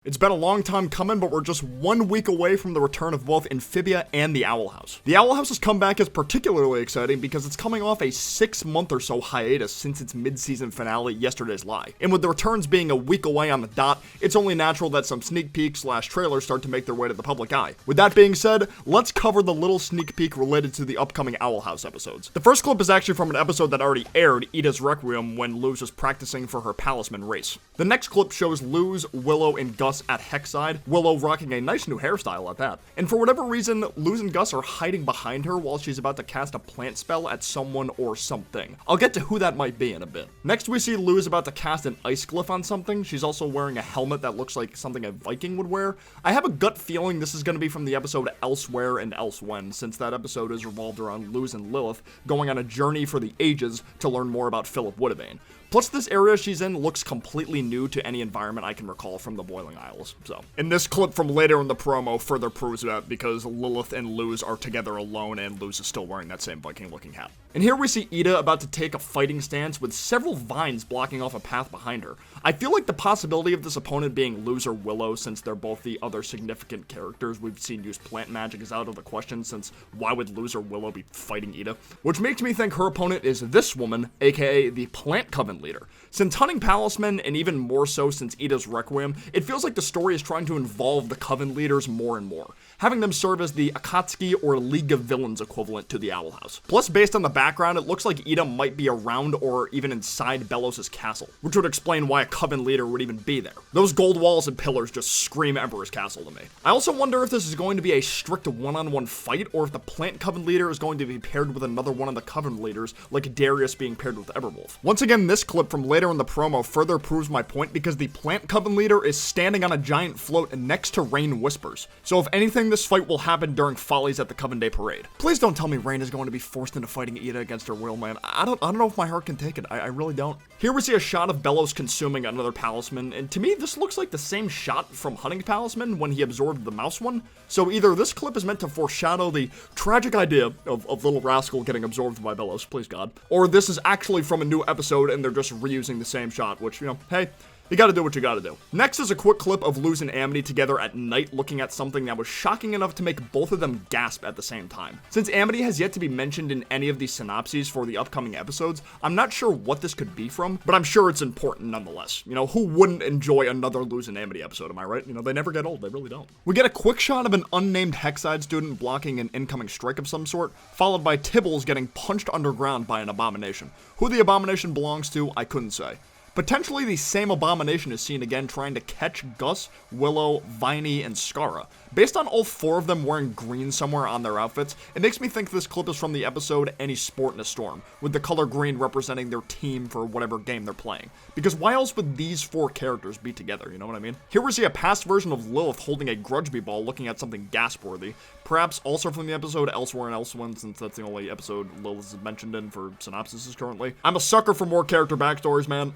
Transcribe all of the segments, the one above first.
It's been a long time coming, but we're just 1 week away from the return of both Amphibia and the Owl House. The Owl House's comeback is particularly exciting because it's coming off a 6-month or so hiatus since its mid-season finale, Yesterday's Lie. And with the returns being a week away on the dot, it's only natural that some sneak peeks / trailers start to make their way to the public eye. With that being said, let's cover the little sneak peek related to the upcoming Owl House episodes. The first clip is actually from an episode that already aired, Ida's Requiem, when Luz was practicing for her Palisman race. The next clip shows Luz, Willow, and Gus at Hexside, Willow rocking a nice new hairstyle at that. And for whatever reason, Luz and Gus are hiding behind her while she's about to cast a plant spell at someone or something. I'll get to who that might be in a bit. Next we see Luz about to cast an ice glyph on something. She's also wearing a helmet that looks like something a Viking would wear. I have a gut feeling this is going to be from the episode Elsewhere and Elsewhen, since that episode is revolved around Luz and Lilith going on a journey for the ages to learn more about Philip Woodavane. Plus, this area she's in looks completely new to any environment I can recall from the Boiling Isles, so. And this clip from later in the promo further proves that because Lilith and Luz are together alone and Luz is still wearing that same Viking-looking hat. And here we see Ida about to take a fighting stance with several vines blocking off a path behind her. I feel like the possibility of this opponent being Luz or Willow, since they're both the other significant characters we've seen use plant magic, is out of the question, since why would Luz or Willow be fighting Ida? Which makes me think her opponent is this woman, aka the Plant Coven leader. Since hunting Palisman, and even more so since Ida's Requiem, it feels like the story is trying to involve the Coven leaders more and more, having them serve as the Akatsuki or League of Villains equivalent to the Owl House. Plus, based on the background, it looks like Ida might be around or even inside Belos' castle, which would explain why a Coven leader would even be there. Those gold walls and pillars just scream Emperor's Castle to me. I also wonder if this is going to be a strict one-on-one fight, or if the Plant Coven leader is going to be paired with another one of the Coven leaders, like Darius being paired with Everwolf. Once again, this clip from later in the promo further proves my point because the Plant Coven leader is standing on a giant float next to Rain Whispers. So if anything, this fight will happen during Follies at the Coven Day Parade. Please don't tell me Rain is going to be forced into fighting Ida against her will, man. I don't know if my heart can take it. I really don't. Here we see a shot of Belos consuming another Palisman, and to me this looks like the same shot from hunting Palisman when he absorbed the mouse one. So either this clip is meant to foreshadow the tragic idea of Little Rascal getting absorbed by Belos, please God, or this is actually from a new episode and they're just reusing the same shot, which, you know, hey, you gotta do what you gotta do. Next is a quick clip of Luz and Amity together at night looking at something that was shocking enough to make both of them gasp at the same time. Since Amity has yet to be mentioned in any of these synopses for the upcoming episodes, I'm not sure what this could be from, but I'm sure it's important nonetheless. You know, who wouldn't enjoy another Luz and Amity episode, am I right? You know, they never get old, they really don't. We get a quick shot of an unnamed Hexside student blocking an incoming strike of some sort, followed by Tibbles getting punched underground by an abomination. Who the abomination belongs to, I couldn't say. Potentially the same abomination is seen again trying to catch Gus, Willow, Viney, and Skara. Based on all four of them wearing green somewhere on their outfits, it makes me think this clip is from the episode Any Sport in a Storm, with the color green representing their team for whatever game they're playing. Because why else would these four characters be together, you know what I mean? Here we see a past version of Lilith holding a Grudgeby ball looking at something gasp-worthy, perhaps also from the episode Elsewhere and Elsewhen, since that's the only episode Lilith is mentioned in for synopsis currently. I'm a sucker for more character backstories, man.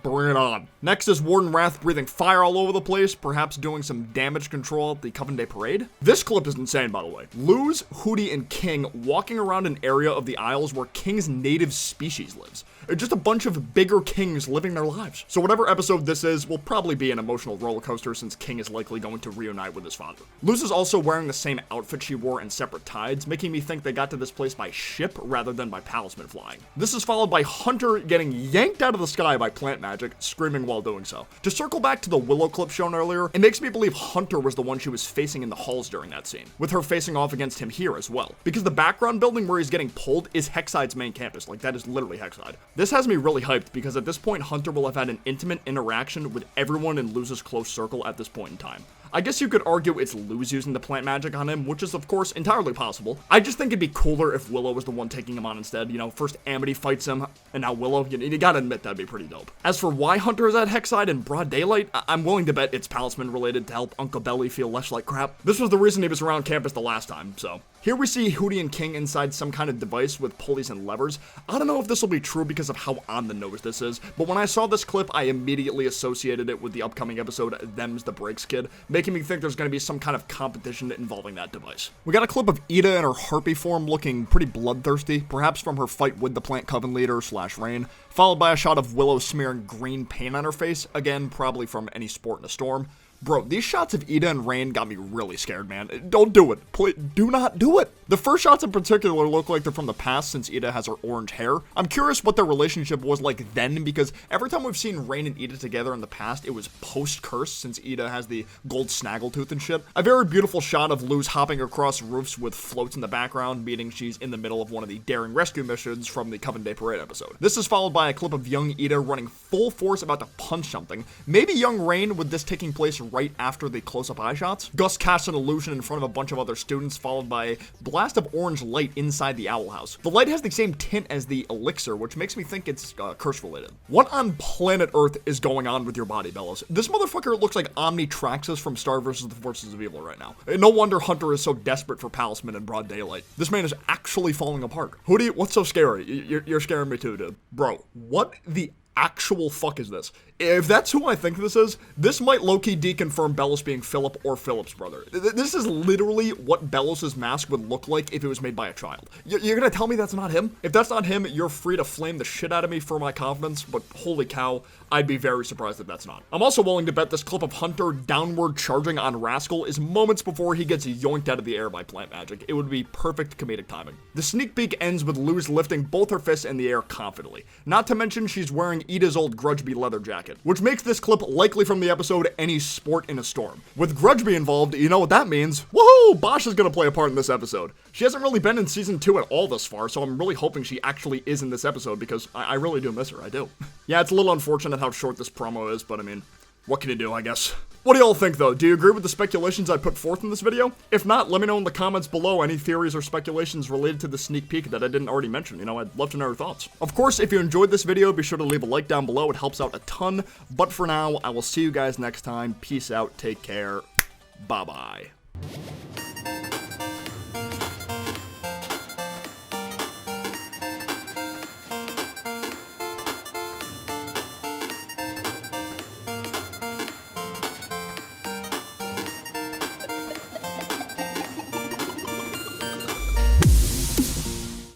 Bring it on. Next is Warden Wrath breathing fire all over the place, perhaps doing some damage control at the Coven Day Parade. This clip is insane, by the way. Luz, Hootie, and King walking around an area of the Isles where King's native species lives. It's just a bunch of bigger kings living their lives. So whatever episode this is will probably be an emotional roller coaster since King is likely going to reunite with his father. Luz is also wearing the same outfit she wore in Separate Tides, making me think they got to this place by ship rather than by Palisman flying. This is followed by Hunter getting yanked out of the sky by plant magic, screaming while doing so. To circle back to the Willow clip shown earlier, it makes me believe Hunter was the one she was facing in the halls during that scene, with her facing off against him here as well. Because the background building where he's getting pulled is Hexside's main campus, like that is literally Hexside. This has me really hyped because at this point Hunter will have had an intimate interaction with everyone in Luz's close circle at this point in time. I guess you could argue it's Luz using the plant magic on him, which is of course entirely possible. I just think it'd be cooler if Willow was the one taking him on instead. You know, first Amity fights him, and now Willow. You gotta admit that'd be pretty dope. As for why Hunter is at Hexside in broad daylight, I'm willing to bet it's Palisman related to help Uncle Belly feel less like crap. This was the reason he was around campus the last time, so. Here we see Hootie and King inside some kind of device with pulleys and levers. I don't know if this will be true because of how on the nose this is, but when I saw this clip, I immediately associated it with the upcoming episode Them's the Breaks Kid, making me think there's going to be some kind of competition involving that device. We got a clip of Ida in her harpy form looking pretty bloodthirsty, perhaps from her fight with the Plant Coven leader / Rain, followed by a shot of Willow smearing green paint on her face, again probably from Any Sport in a Storm. Bro, these shots of Ida and Rain got me really scared, man. Don't do it. Please, do not do it. The first shots in particular look like they're from the past since Ida has her orange hair. I'm curious what their relationship was like then, because every time we've seen Rain and Ida together in the past, it was post-curse since Ida has the gold snaggletooth and shit. A very beautiful shot of Luz hopping across roofs with floats in the background, meaning she's in the middle of one of the daring rescue missions from the Coven Day Parade episode. This is followed by a clip of young Ida running full force about to punch something. Maybe young Rain, with this taking place right after the close-up eye shots. Gus casts an illusion in front of a bunch of other students, followed by a blast of orange light inside the Owl House. The light has the same tint as the elixir, which makes me think it's curse-related. What on planet Earth is going on with your body, Belos? This motherfucker looks like Omnitraxis from Star vs. the Forces of Evil right now. No wonder Hunter is so desperate for Palisman in broad daylight. This man is actually falling apart. What's so scary? You're scaring me too, dude. Bro, what the actual fuck is this? If that's who I think this is, this might low-key deconfirm Belos being Philip or Philip's brother. This is literally what Belos' mask would look like if it was made by a child. You're gonna tell me that's not him? If that's not him, you're free to flame the shit out of me for my confidence, but holy cow, I'd be very surprised if that's not. I'm also willing to bet this clip of Hunter downward charging on Rascal is moments before he gets yoinked out of the air by plant magic. It would be perfect comedic timing. The sneak peek ends with Luz lifting both her fists in the air confidently. Not to mention she's wearing Ida's old Grudgeby leather jacket, which makes this clip likely from the episode Any Sport in a Storm. With Grudgeby involved, you know what that means. Woohoo! Bosch is gonna play a part in this episode. She hasn't really been in season 2 at all thus far, so I'm really hoping she actually is in this episode because I really do miss her, I do. Yeah, it's a little unfortunate how short this promo is, but I mean, what can you do, I guess? What do y'all think, though? Do you agree with the speculations I put forth in this video? If not, let me know in the comments below any theories or speculations related to the sneak peek that I didn't already mention. You know, I'd love to know your thoughts. Of course, if you enjoyed this video, be sure to leave a like down below. It helps out a ton. But for now, I will see you guys next time. Peace out. Take care. Bye-bye.